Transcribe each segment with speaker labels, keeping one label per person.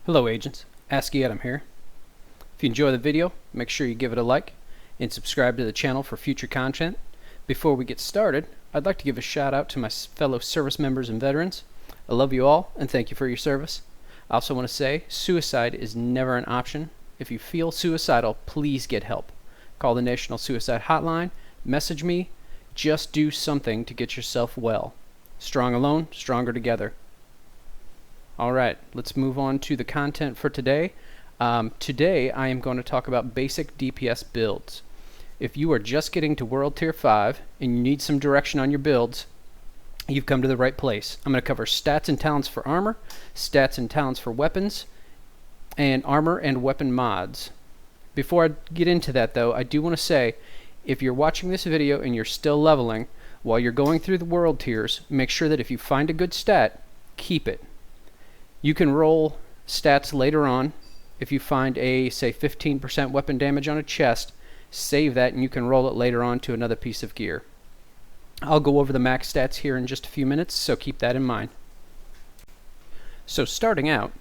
Speaker 1: Hello agents, ASCII Adam here. If you enjoy the video, make sure you give it a like and subscribe to the channel for future content. Before we get started, I'd like to give a shout out to my fellow service members and veterans. I love you all and thank you for your service. I also want to say suicide is never an option. If you feel suicidal, please get help. Call the National Suicide Hotline, message me, just do something to get yourself well. Strong alone, stronger together. Alright, let's move on to the content for today. Today I am going to talk about basic DPS builds. If you are just getting to World Tier 5 and you need some direction on your builds, you've come to the right place. I'm going to cover stats and talents for armor, stats and talents for weapons, and armor and weapon mods. Before I get into that though, I do want to say, if you're watching this video and you're still leveling, while you're going through the world tiers, make sure that if you find a good stat, keep it. You can roll stats later on. If you find a, say, 15% weapon damage on a chest, save that and you can roll it later on to another piece of gear. I'll go over the max stats here in just a few minutes, so keep that in mind. So starting out,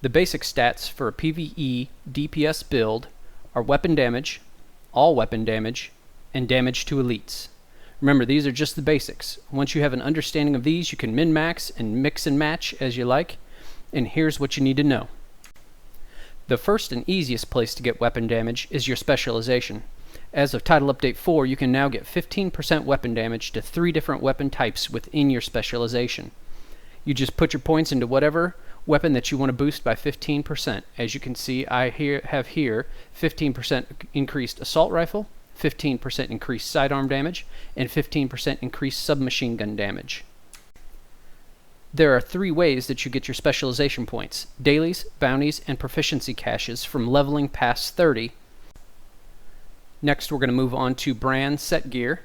Speaker 1: the basic stats for a PvE DPS build are weapon damage, all weapon damage, and damage to elites. Remember, these are just the basics. Once you have an understanding of these, you can min-max and mix and match as you like. And here's what you need to know. The first and easiest place to get weapon damage is your specialization. As of Title Update 4, you can now get 15% weapon damage to 3 different weapon types within your specialization. You just put your points into whatever weapon that you want to boost by 15%. As you can see, I have here 15% increased assault rifle, 15% increased sidearm damage, and 15% increased submachine gun damage. There are 3 ways that you get your specialization points: dailies, bounties, and proficiency caches from leveling past 30. Next we're going to move on to brand set gear.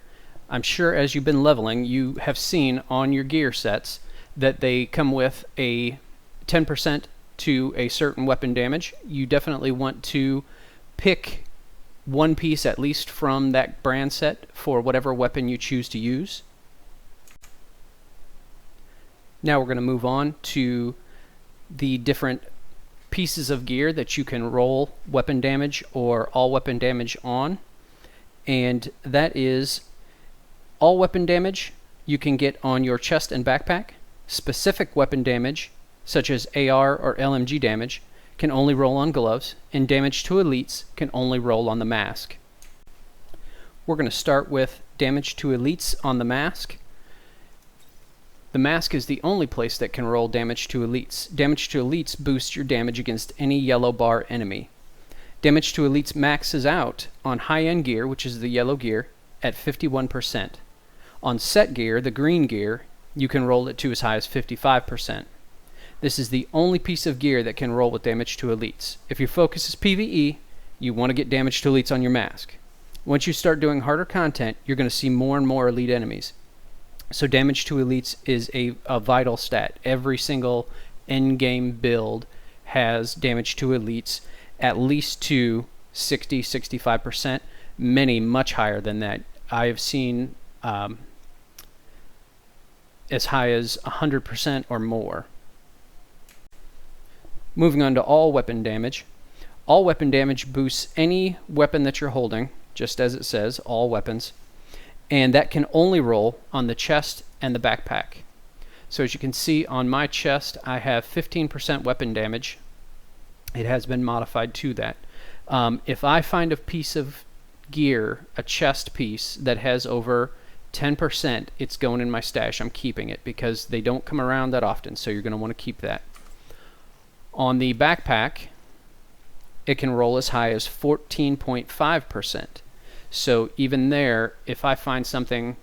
Speaker 1: I'm sure as you've been leveling you have seen on your gear sets that they come with a 10% to a certain weapon damage. You definitely want to pick one piece at least from that brand set for whatever weapon you choose to use. Now we're going to move on to the different pieces of gear that you can roll weapon damage or all weapon damage on. And that is all weapon damage you can get on your chest and backpack. Specific weapon damage, such as AR or LMG damage, can only roll on gloves, and damage to elites can only roll on the mask. We're going to start with damage to elites on the mask. The mask is the only place that can roll damage to elites. Damage to elites boosts your damage against any yellow bar enemy. Damage to elites maxes out on high-end gear, which is the yellow gear, at 51%. On set gear, the green gear, you can roll it to as high as 55%. This is the only piece of gear that can roll with damage to elites. If your focus is PvE, you want to get damage to elites on your mask. Once you start doing harder content, you're going to see more and more elite enemies. So damage to elites is a vital stat. Every single endgame build has damage to elites at least to 60-65%, many much higher than that. I have seen as high as 100% or more. Moving on to all weapon damage. All weapon damage boosts any weapon that you're holding, just as it says, all weapons. And that can only roll on the chest and the backpack. So as you can see on my chest, I have 15% weapon damage. It has been modified to that. If I find a piece of gear, a chest piece, that has over 10%, it's going in my stash. I'm keeping it because they don't come around that often, so you're going to want to keep that. On the backpack, it can roll as high as 14.5%. So even there, if I find something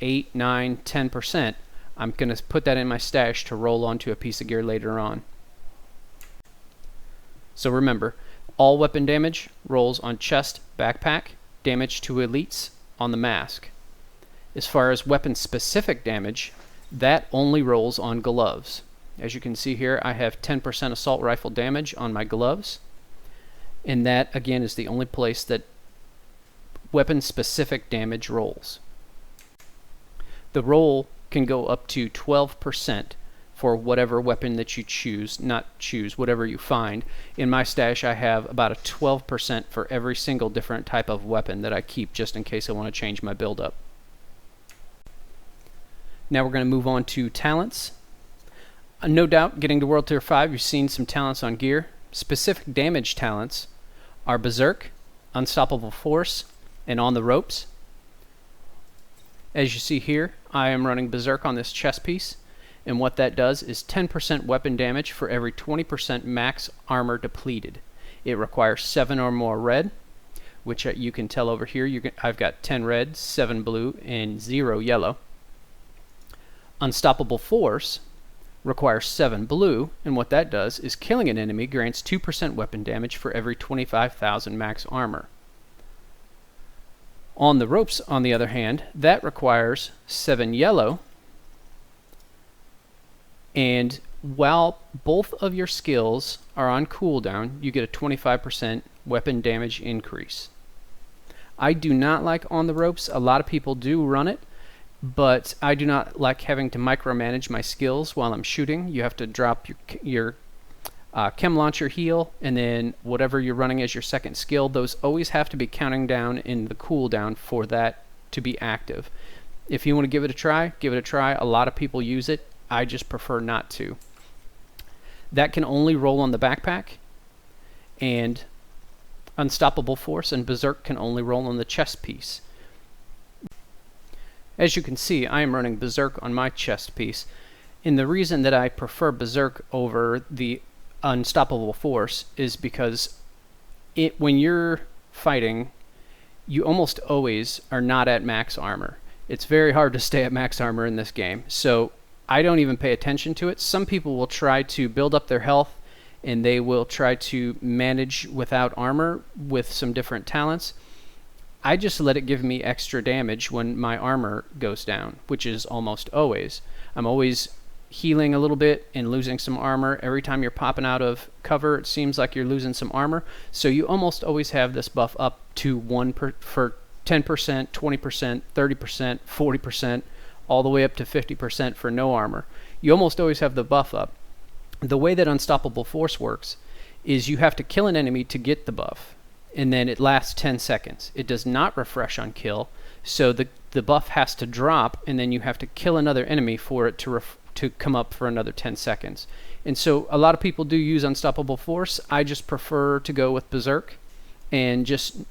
Speaker 1: 8, 9, 10%, I'm going to put that in my stash to roll onto a piece of gear later on. So remember, all weapon damage rolls on chest, backpack, damage to elites on the mask. As far as weapon-specific damage, that only rolls on gloves. As you can see here, I have 10% assault rifle damage on my gloves. And that, again, is the only place that weapon-specific damage rolls. The roll can go up to 12% for whatever weapon that you choose, whatever you find. In my stash I have about a 12% for every single different type of weapon that I keep just in case I want to change my build up. Now we're going to move on to talents. No doubt getting to World Tier 5 you've seen some talents on gear. Specific damage talents are Berserk, Unstoppable Force, and On the Ropes. As you see here, I am running Berserk on this chest piece, and what that does is 10% weapon damage for every 20% max armor depleted. It requires 7 or more red, which you can tell over here. I've got 10 red, 7 blue, and 0 yellow. Unstoppable Force requires 7 blue, and what that does is killing an enemy grants 2% weapon damage for every 25,000 max armor. On the Ropes, on the other hand, that requires 7 yellow, and while both of your skills are on cooldown, you get a 25% weapon damage increase. I do not like On the Ropes. A lot of people do run it, but I do not like having to micromanage my skills while I'm shooting. You have to drop your chem launcher heal, and then whatever you're running as your second skill, those always have to be counting down in the cooldown for that to be active. If you want to give it a try, give it a try. A lot of people use it. I just prefer not to. That can only roll on the backpack, and Unstoppable Force and Berserk can only roll on the chest piece. As you can see, I am running Berserk on my chest piece, and the reason that I prefer Berserk over the Unstoppable Force is because when you're fighting, you almost always are not at max armor. It's very hard to stay at max armor in this game, so I don't even pay attention to it. Some people will try to build up their health, and they will try to manage without armor with some different talents. I just let it give me extra damage when my armor goes down, which is almost always. I'm always healing a little bit and losing some armor. Every time you're popping out of cover, it seems like you're losing some armor. So you almost always have this buff up to for 10%, 20%, 30%, 40%, all the way up to 50% for no armor. You almost always have the buff up. The way that Unstoppable Force works is you have to kill an enemy to get the buff, and then it lasts 10 seconds. It does not refresh on kill, so the buff has to drop, and then you have to kill another enemy for it to come up for another 10 seconds. And so a lot of people do use Unstoppable Force. I just prefer to go with Berserk and just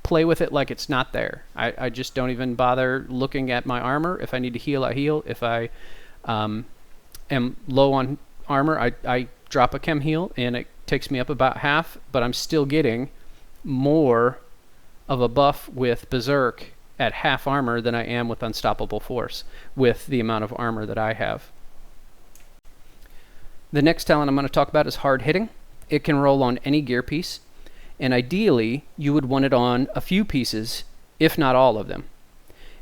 Speaker 1: play with it like it's not there. I just don't even bother looking at my armor. If I need to heal, I heal. If I am low on armor, I drop a chem heal, and it takes me up about half, but I'm still getting more of a buff with Berserk at half armor than I am with Unstoppable Force with the amount of armor that I have. The next talent I'm going to talk about is Hard Hitting. It can roll on any gear piece, and ideally you would want it on a few pieces, if not all of them.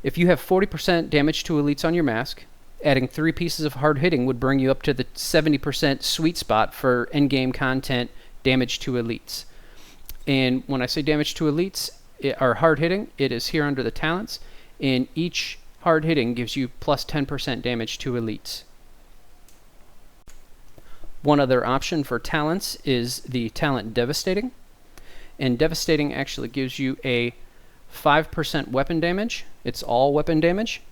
Speaker 1: If you have 40% damage to elites on your mask, adding 3 pieces of Hard Hitting would bring you up to the 70% sweet spot for endgame content damage to elites. And when I say damage to elites, or hard hitting, it is here under the talents, and each hard hitting gives you plus 10% damage to elites. One other option for talents is the talent Devastating, and Devastating actually gives you a 5% weapon damage. It's all weapon damage.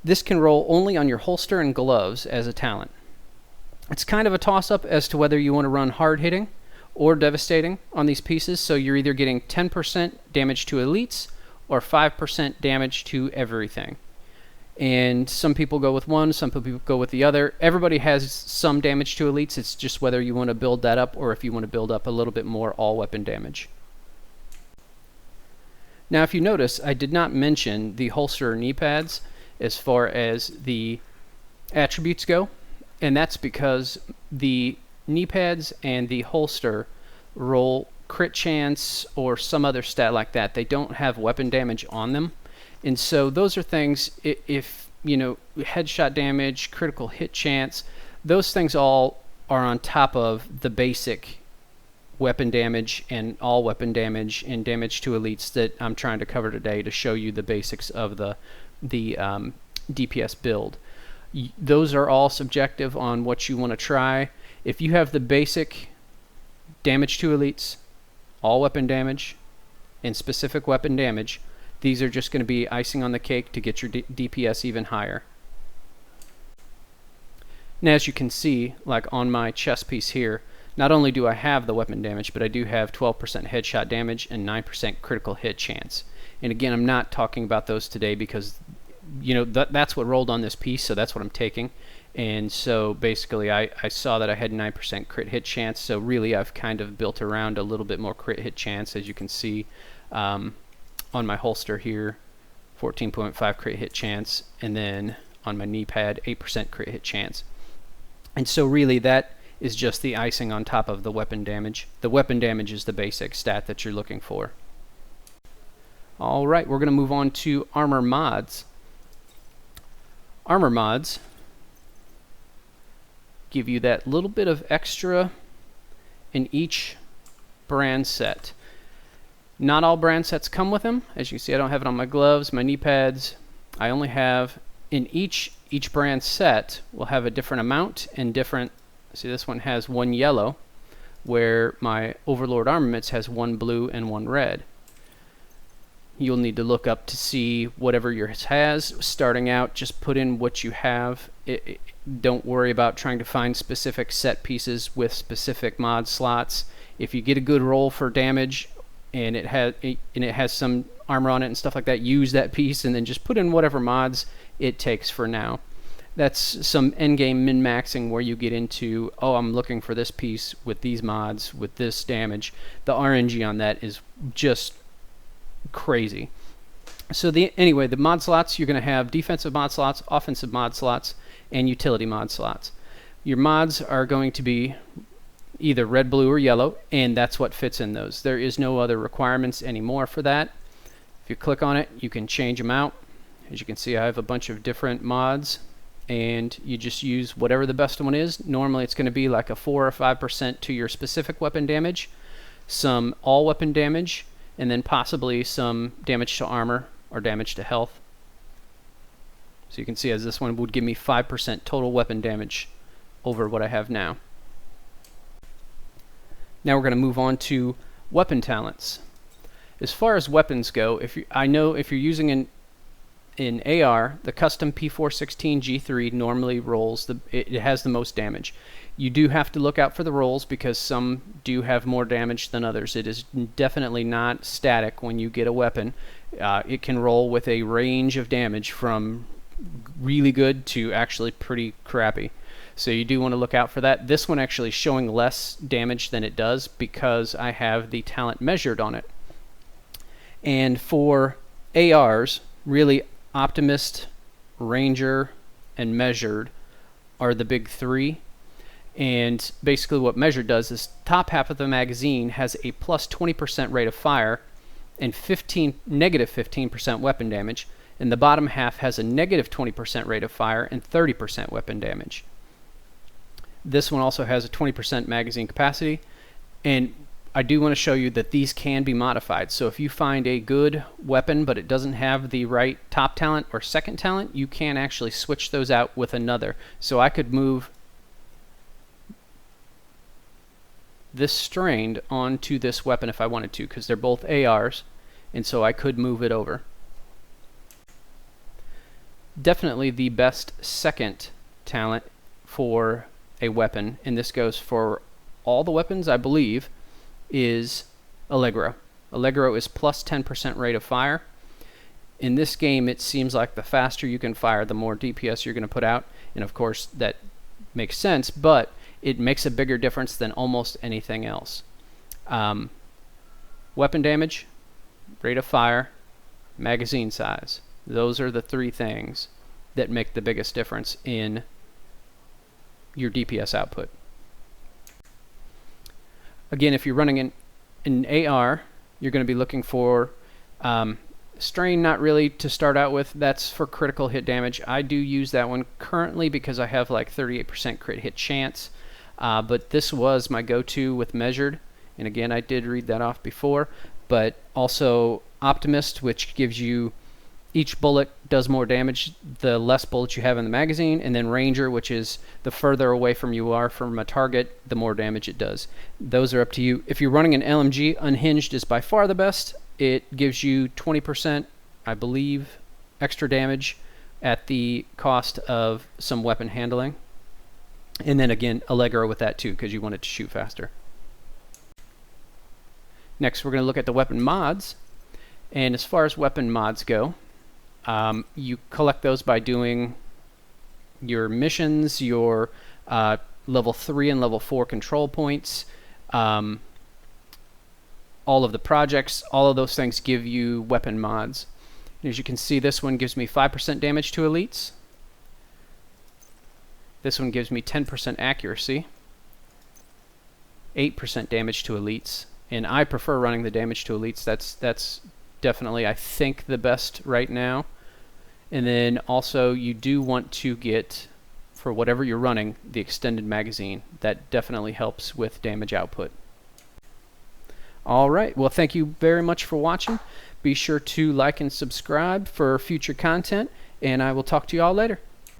Speaker 1: This can roll only on your holster and gloves as a talent. It's kind of a toss-up as to whether you want to run hard hitting or Devastating on these pieces, so you're either getting 10% damage to elites or 5% damage to everything. And some people go with one, some people go with the other. Everybody has some damage to elites. It's just whether you want to build that up or if you want to build up a little bit more all weapon damage. Now if you notice, I did not mention the holster or knee pads as far as the attributes go, and that's because the knee pads and the holster roll crit chance or some other stat like that. They don't have weapon damage on them, and so those are things, if you know, headshot damage, critical hit chance, those things all are on top of the basic weapon damage and all weapon damage and damage to elites that I'm trying to cover today to show you the basics of the DPS build. Those are all subjective on what you want to try. If you have the basic damage to elites, all weapon damage, and specific weapon damage, these are just going to be icing on the cake to get your DPS even higher. Now, as you can see, like on my chest piece here, not only do I have the weapon damage, but I do have 12% headshot damage and 9% critical hit chance. And again, I'm not talking about those today because, you know, that's what rolled on this piece, so that's what I'm taking. And so basically I saw that I had 9% crit hit chance, so really I've kind of built around a little bit more crit hit chance, as you can see on my holster here, 14.5 crit hit chance, and then on my knee pad, 8% crit hit chance. And so really that is just the icing on top of the weapon damage. The weapon damage is the basic stat that you're looking for. Alright, we're going to move on to armor mods. Armor mods give you that little bit of extra in each brand set. Not all brand sets come with them. As you can see, I don't have it on my gloves, my knee pads. I only have, in each brand set will have a different amount and different. See, this one has 1 yellow, where my Overlord Armaments has 1 blue and 1 red. You'll need to look up to see whatever yours has. Starting out, just put in what you have. Don't worry about trying to find specific set pieces with specific mod slots. If you get a good roll for damage and it has some armor on it and stuff like that, use that piece and then just put in whatever mods it takes for now. That's some endgame min-maxing where you get into, oh, I'm looking for this piece with these mods, with this damage. The RNG on that is just crazy. So anyway, the mod slots, you're going to have defensive mod slots, offensive mod slots, and utility mod slots. Your mods are going to be either red, blue, or yellow, and that's what fits in those. There is no other requirements anymore for that. If you click on it, you can change them out. As you can see, I have a bunch of different mods, and you just use whatever the best one is. Normally it's going to be like a 4 or 5% to your specific weapon damage, some all weapon damage, and then possibly some damage to armor or damage to health. So you can see as this one would give me 5% total weapon damage over what I have now. Now we're going to move on to weapon talents. As far as weapons go, I know if you're using an AR, the custom P416 G3 normally rolls, it has the most damage. You do have to look out for the rolls because some do have more damage than others. It is definitely not static when you get a weapon. It can roll with a range of damage from really good to actually pretty crappy. So you do want to look out for that. This one actually is showing less damage than it does because I have the talent measured on it. And for ARs, really Optimist, Ranger, and Measured are the big three. And basically what Measured does is top half of the magazine has a plus 20% rate of fire and negative 15% weapon damage, and the bottom half has a negative 20% rate of fire and 30% weapon damage. This one also has a 20% magazine capacity, and I do want to show you that these can be modified. So if you find a good weapon but it doesn't have the right top talent or second talent, you can actually switch those out with another. So I could move this strained onto this weapon if I wanted to, because they're both ARs, and so I could move it over. Definitely the best second talent for a weapon, and this goes for all the weapons I believe, is Allegro. Allegro is plus 10% rate of fire. In this game it seems like the faster you can fire, the more DPS you're going to put out, and of course that makes sense, but it makes a bigger difference than almost anything else. Weapon damage, rate of fire, magazine size. Those are the three things that make the biggest difference in your DPS output. Again, if you're running an AR, you're going to be looking for strain, not really to start out with. That's for critical hit damage. I do use that one currently because I have like 38% crit hit chance. But this was my go-to with Measured, and again I did read that off before, but also Optimist, which gives you each bullet does more damage the less bullets you have in the magazine, and then Ranger, which is the further away from you are from a target, the more damage it does. Those are up to you. If you're running an LMG, Unhinged is by far the best. It gives you 20%, I believe, extra damage at the cost of some weapon handling. And then again, Allegro with that too, because you want it to shoot faster. Next, we're going to look at the weapon mods. And as far as weapon mods go, you collect those by doing your missions, your level 3 and level 4 control points, all of the projects. All of those things give you weapon mods. And as you can see, this one gives me 5% damage to elites. This one gives me 10% accuracy, 8% damage to elites, and I prefer running the damage to elites. That's definitely, I think, the best right now. And then also you do want to get, for whatever you're running, the extended magazine. That definitely helps with damage output. Alright, well, thank you very much for watching. Be sure to like and subscribe for future content, and I will talk to you all later.